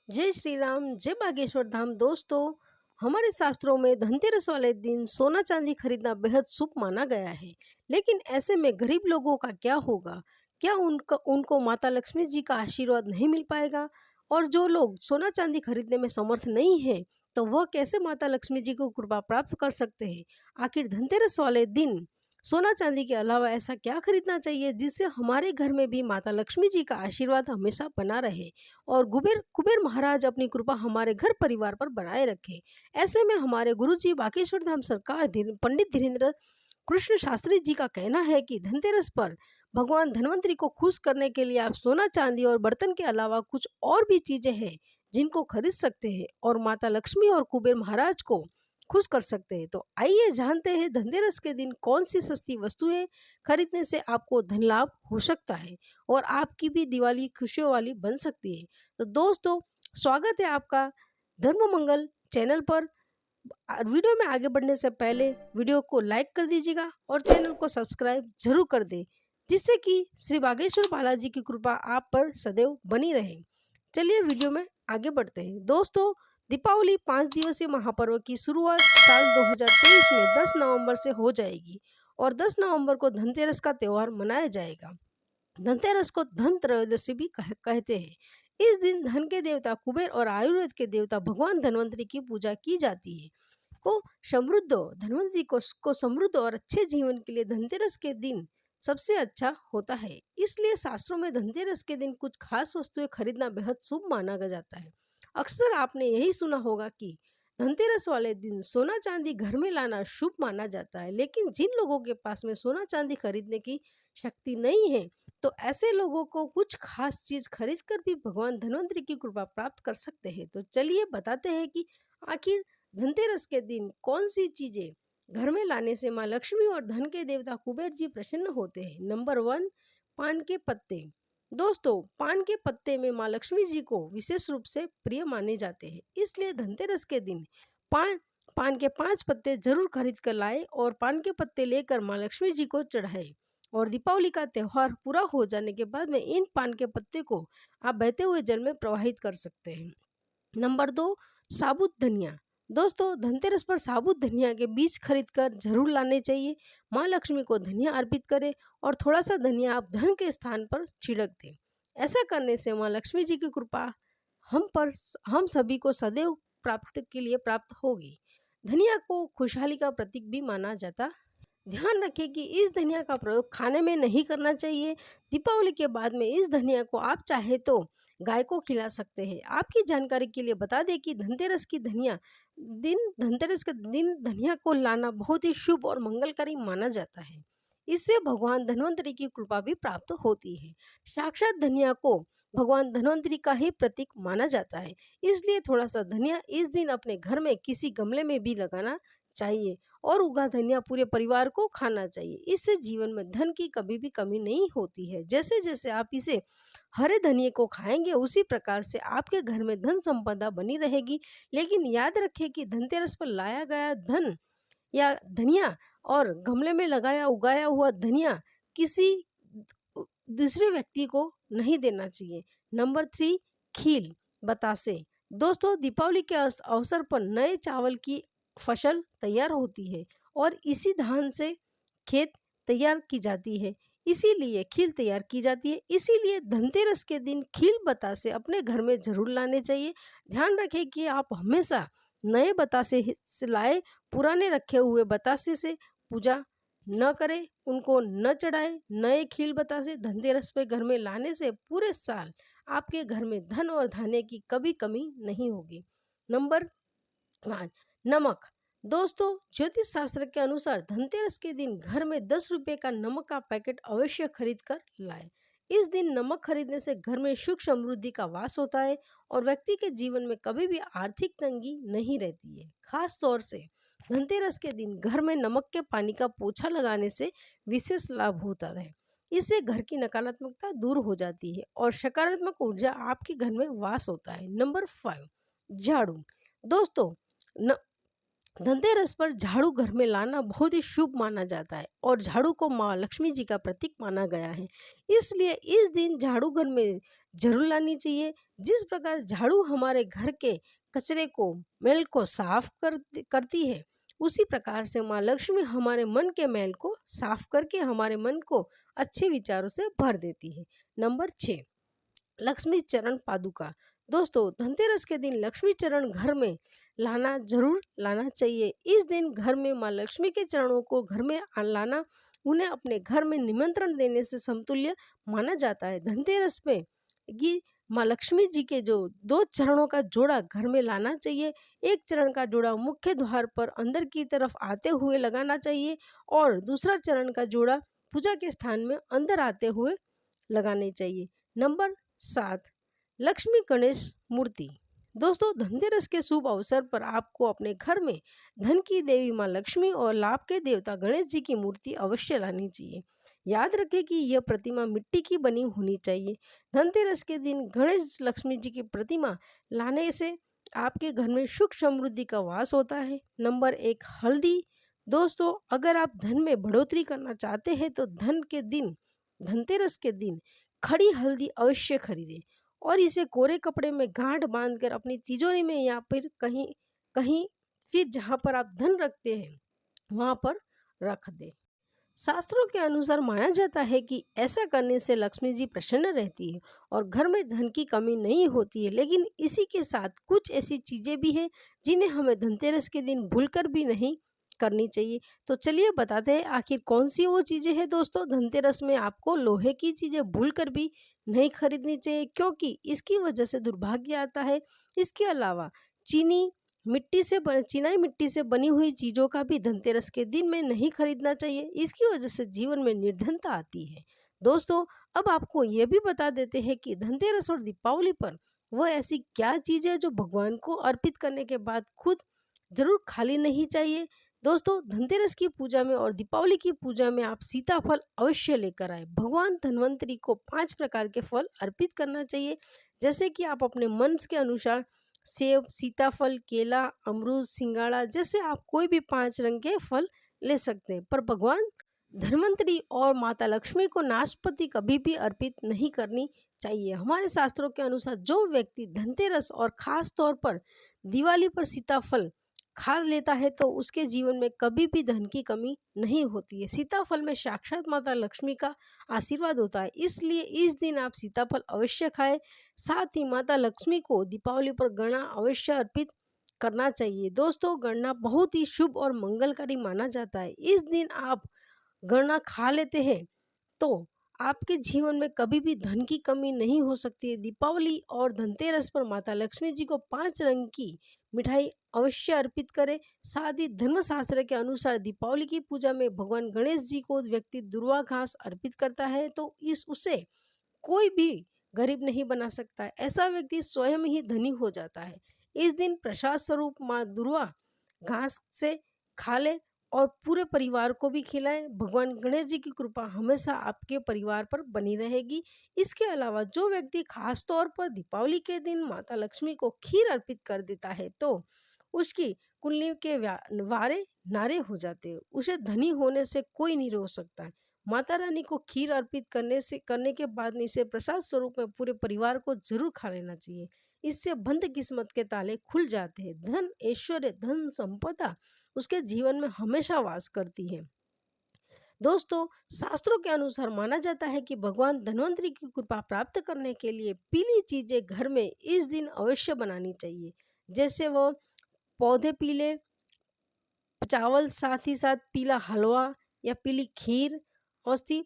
जय श्री राम, जय बागेश्वर धाम। दोस्तों, हमारे शास्त्रों में धनतेरस वाले दिन सोना चांदी खरीदना बेहद शुभ माना गया है। लेकिन ऐसे में गरीब लोगों का क्या होगा? क्या उनको उनको माता लक्ष्मी जी का आशीर्वाद नहीं मिल पाएगा? और जो लोग सोना चांदी खरीदने में समर्थ नहीं है, तो वह कैसे माता लक्ष्मी जी को कृपा प्राप्त कर सकते हैं? आखिर धनतेरस वाले दिन सोना चांदी के अलावा ऐसा क्या खरीदना चाहिए जिससे हमारे घर में भी माता लक्ष्मी जी का आशीर्वाद हमेशा बना रहे और कुबेर कुबेर महाराज अपनी कृपा हमारे घर परिवार पर बनाए रखे। ऐसे में हमारे गुरुजी बागेश्वर धाम सरकार पंडित धीरेन्द्र कृष्ण शास्त्री जी का कहना है कि धनतेरस पर भगवान धनवंतरी को खुश करने के लिए आप सोना चांदी और बर्तन के अलावा कुछ और भी चीजें हैं जिनको खरीद सकते हैं और माता लक्ष्मी और कुबेर महाराज को खुश कर सकते हैं। तो आइए जानते हैं धनतेरस के दिन कौन सी सस्ती वस्तुएं खरीदने से आपको धन लाभ हो सकता है और आपकी भी दिवाली खुशियों वाली बन सकती है। तो दोस्तों, स्वागत है आपका धर्म मंगल चैनल पर। वीडियो में आगे बढ़ने से पहले वीडियो को लाइक कर दीजिएगा और चैनल को सब्सक्राइब जरूर कर दे, जिससे कि श्री बागेश्वर बालाजी की कृपा आप पर सदैव बनी रहे। चलिए वीडियो में आगे बढ़ते हैं। दोस्तों, दीपावली 5 दिवसीय महापर्व की शुरुआत साल 2023 में 10 नवंबर से हो जाएगी और 10 नवंबर को धनतेरस का त्यौहार मनाया जाएगा। धनतेरस को धन त्रयोदशी भी कहते हैं। इस दिन धन के देवता कुबेर और आयुर्वेद के देवता भगवान धनवंतरी की पूजा की जाती है। धनवंतरी को समृद्ध और अच्छे जीवन के लिए धनतेरस के दिन सबसे अच्छा होता है। इसलिए शास्त्रों में धनतेरस के दिन कुछ खास वस्तुएं खरीदना बेहद शुभ माना जाता है। अक्सर आपने यही सुना होगा कि धनतेरस वाले दिन सोना चांदी घर में लाना शुभ माना जाता है, लेकिन जिन लोगों के पास में सोना चांदी खरीदने की शक्ति नहीं है, तो ऐसे लोगों को कुछ खास चीज खरीद कर भी भगवान धनवंतरी की कृपा प्राप्त कर सकते हैं। तो चलिए बताते हैं कि आखिर धनतेरस के दिन कौन सी चीजें घर में लाने से माँ लक्ष्मी और धन के देवता कुबेर जी प्रसन्न होते हैं। नंबर 1, पान के पत्ते। दोस्तों, पान के पत्ते में माँ लक्ष्मी जी को विशेष रूप से प्रिय माने जाते हैं। इसलिए धनतेरस के दिन पान पान के 5 पत्ते जरूर खरीद कर लाए और पान के पत्ते लेकर माँ लक्ष्मी जी को चढ़ाए। और दीपावली का त्यौहार पूरा हो जाने के बाद में इन पान के पत्ते को आप बहते हुए जल में प्रवाहित कर सकते हैं। नंबर 2, साबुत धनिया। दोस्तों, धनतेरस पर साबुत धनिया के बीज खरीद कर जरूर लाने चाहिए। माँ लक्ष्मी को धनिया अर्पित करें और थोड़ा सा धनिया आप धन के स्थान पर छिड़क दें। ऐसा करने से माँ लक्ष्मी जी की कृपा हम सभी को सदैव प्राप्त होगी। धनिया को खुशहाली का प्रतीक भी माना जाता। ध्यान रखें कि इस धनिया का प्रयोग खाने में नहीं करना चाहिए। दीपावली के बाद में इस धनिया को आप चाहे तो गाय को खिला सकते हैं। आपकी जानकारी के लिए बता दें कि धनतेरस के दिन धनिया को लाना बहुत ही शुभ और मंगलकारी माना जाता है। इससे भगवान धन्वंतरी की कृपा भी प्राप्त होती है। साक्षात धनिया को भगवान धन्वंतरी का ही प्रतीक माना जाता है। इसलिए थोड़ा सा धनिया इस दिन अपने घर में किसी गमले में भी लगाना चाहिए और उगा धनिया पूरे परिवार को खाना चाहिए। इससे जीवन में धन की कभी भी कमी नहीं होती है। जैसे जैसे आप इसे हरे धनिये को खाएंगे, उसी प्रकार से आपके घर में धन संपदा बनी रहेगी। लेकिन याद रखें कि धनतेरस पर लाया गया धन या धनिया और गमले में लगाया उगाया हुआ धनिया किसी दूसरे व्यक्ति को नहीं देना चाहिए। नंबर 3, खील बतासे। दोस्तों, दीपावली के अवसर पर नए चावल की फसल तैयार होती है और इसी धान से खेत तैयार की जाती है, इसीलिए खील तैयार की जाती है। इसीलिए धनतेरस के दिन खील बतासे अपने घर में जरूर लाने चाहिए। ध्यान रखें कि आप हमेशा नए बतासे से लाए, पुराने रखे हुए बतासे से पूजा न करें, उनको न चढ़ाए। नए खील बतासे धनतेरस पे घर में लाने से पूरे साल आपके घर में धन और धान्य की कभी कमी नहीं होगी। नंबर 5, नमक। दोस्तों, ज्योतिष शास्त्र के अनुसार धनतेरस के दिन घर में 10 रुपए का नमक का पैकेट अवश्य खरीद कर लाए। इस दिन नमक खरीदने से घर में सुख समृद्धि का वास होता है और व्यक्ति के जीवन में कभी भी आर्थिक तंगी नहीं रहती है। खास तौर से धनतेरस के दिन घर में नमक के पानी का पोछा लगाने से विशेष लाभ होता है। इससे घर की नकारात्मकता दूर हो जाती है और सकारात्मक ऊर्जा आपके घर में वास होता है। नंबर 5, झाड़ू। दोस्तों, धनतेरस पर झाड़ू घर में लाना बहुत ही शुभ माना जाता है और झाड़ू को माँ लक्ष्मी जी का प्रतीक माना गया है। इसलिए इस दिन झाड़ू घर में जरूर लानी चाहिए। जिस प्रकार झाड़ू हमारे घर के कचरे को, मैल को साफ करती है, उसी प्रकार से माँ लक्ष्मी हमारे मन के मैल को साफ करके हमारे मन को अच्छे विचारों से भर देती है। नंबर 6, लक्ष्मी चरण पादुका। दोस्तों, धनतेरस के दिन लक्ष्मी चरण घर में जरूर लाना चाहिए। इस दिन घर में माँ लक्ष्मी के चरणों को घर में लाना उन्हें अपने घर में निमंत्रण देने से समतुल्य माना जाता है। धनतेरस में ये माँ लक्ष्मी जी के जो 2 चरणों का जोड़ा घर में लाना चाहिए। एक चरण का जोड़ा मुख्य द्वार पर अंदर की तरफ आते हुए लगाना चाहिए और दूसरा चरण का जोड़ा पूजा के स्थान में अंदर आते हुए लगाने चाहिए। नंबर 7, लक्ष्मी गणेश मूर्ति। दोस्तों, धनतेरस के शुभ अवसर पर आपको अपने घर में धन की देवी माँ लक्ष्मी और लाभ के देवता गणेश जी की मूर्ति अवश्य लानी चाहिए। याद रखें कि यह प्रतिमा मिट्टी की बनी होनी चाहिए। धनतेरस के दिन गणेश लक्ष्मी जी की प्रतिमा लाने से आपके घर में सुख समृद्धि का वास होता है। नंबर 1, हल्दी। दोस्तों, अगर आप धन में बढ़ोतरी करना चाहते हैं तो धनतेरस के दिन खड़ी हल्दी अवश्य खरीदें और इसे कोरे कपड़े में गांठ बांधकर अपनी तिजोरी में या फिर कहीं फिर जहाँ पर आप धन रखते हैं वहाँ पर रख दें। शास्त्रों के अनुसार माना जाता है कि ऐसा करने से लक्ष्मी जी प्रसन्न रहती है और घर में धन की कमी नहीं होती है। लेकिन इसी के साथ कुछ ऐसी चीज़ें भी हैं जिन्हें हमें धनतेरस के दिन भूलकर भी नहीं करनी चाहिए। तो चलिए बताते हैं आखिर कौन सी वो चीज़ें हैं। दोस्तों, धनतेरस में आपको लोहे की चीज़ें भूलकर भी नहीं खरीदनी चाहिए, क्योंकि इसकी वजह से दुर्भाग्य आता है। इसके अलावा चिनाई मिट्टी से बनी हुई चीज़ों का भी धनतेरस के दिन में नहीं खरीदना चाहिए। इसकी वजह से जीवन में निर्धनता आती है। दोस्तों, अब आपको ये भी बता देते हैं कि धनतेरस और दीपावली पर वह ऐसी क्या चीज़ है जो भगवान को अर्पित करने के बाद खुद जरूर खाली नहीं चाहिए। दोस्तों, धनतेरस की पूजा में और दीपावली की पूजा में आप सीताफल अवश्य लेकर आए। भगवान धन्वंतरी को 5 प्रकार के फल अर्पित करना चाहिए, जैसे कि आप अपने मन के अनुसार सेब, सीताफल, केला, अमरूद, सिंगाड़ा जैसे आप कोई भी 5 रंग के फल ले सकते हैं। पर भगवान धन्वंतरी और माता लक्ष्मी को नाशपाती कभी भी अर्पित नहीं करनी चाहिए। हमारे शास्त्रों के अनुसार जो व्यक्ति धनतेरस और खास तौर पर दिवाली पर सीताफल खा लेता है तो उसके जीवन में कभी भी धन की कमी नहीं होती है। सीताफल में साक्षात माता लक्ष्मी का आशीर्वाद होता है, इसलिए इस दिन आप सीताफल अवश्य खाएं। साथ ही माता लक्ष्मी को दीपावली पर गणना अवश्य अर्पित करना चाहिए। दोस्तों, गणना बहुत ही शुभ और मंगलकारी माना जाता है। इस दिन आप गणना खा लेते हैं तो आपके जीवन में कभी भी धन की कमी नहीं हो सकती है। दीपावली और धनतेरस पर माता लक्ष्मी जी को 5 रंग की मिठाई अवश्य अर्पित करें। साथ ही धर्मशास्त्र के अनुसार दीपावली की पूजा में भगवान गणेश जी को व्यक्ति दुर्वा घास अर्पित करता है तो उसे कोई भी गरीब नहीं बना सकता है। ऐसा व्यक्ति स्वयं ही धनी हो जाता है। इस दिन प्रसाद स्वरूप माँ दुर्वा घास से खा ले और पूरे परिवार को भी खिलाएं। भगवान गणेश जी की कृपा हमेशा आपके परिवार पर बनी रहेगी। इसके अलावा जो व्यक्ति खास तौर पर दीपावली के दिन माता लक्ष्मी को खीर अर्पित कर देता है तो उसकी कुंडली के वारे नारे हो जाते हैं। उसे धनी होने से कोई नहीं रोक सकता है। माता रानी को खीर अर्पित करने के बाद में इसे प्रसाद स्वरूप में पूरे परिवार को जरूर खा लेना चाहिए। इससे बंद किस्मत के ताले खुल जाते हैं। धन, ऐश्वर्य, धन संपदा उसके जीवन में हमेशा वास करती है। दोस्तों, शास्त्रों के अनुसार माना जाता है कि भगवान धन्वंतरी की कृपा प्राप्त करने के लिए पीली चीजें घर में इस दिन अवश्य बनानी चाहिए, जैसे वो पौधे पीले चावल, साथ ही साथ पीला हलवा या पीली खीर औषधि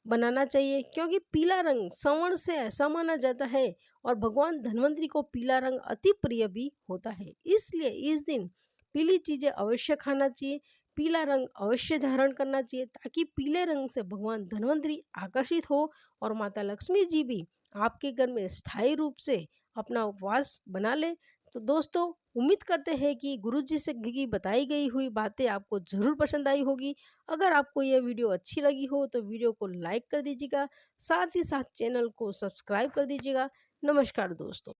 बनाना चाहिए, क्योंकि पीला रंग संवर्ण से ऐसा माना जाता है और भगवान धन्वंतरी को पीला रंग अति प्रिय भी होता है। इसलिए इस दिन पीली चीजें अवश्य खाना चाहिए, पीला रंग अवश्य धारण करना चाहिए, ताकि पीले रंग से भगवान धन्वंतरी आकर्षित हो और माता लक्ष्मी जी भी आपके घर में स्थायी रूप से अपना उपवास बना ले। तो दोस्तों, उम्मीद करते हैं कि गुरुजी से की बताई गई हुई बातें आपको ज़रूर पसंद आई होगी। अगर आपको यह वीडियो अच्छी लगी हो तो वीडियो को लाइक कर दीजिएगा, साथ ही साथ चैनल को सब्सक्राइब कर दीजिएगा। नमस्कार दोस्तों।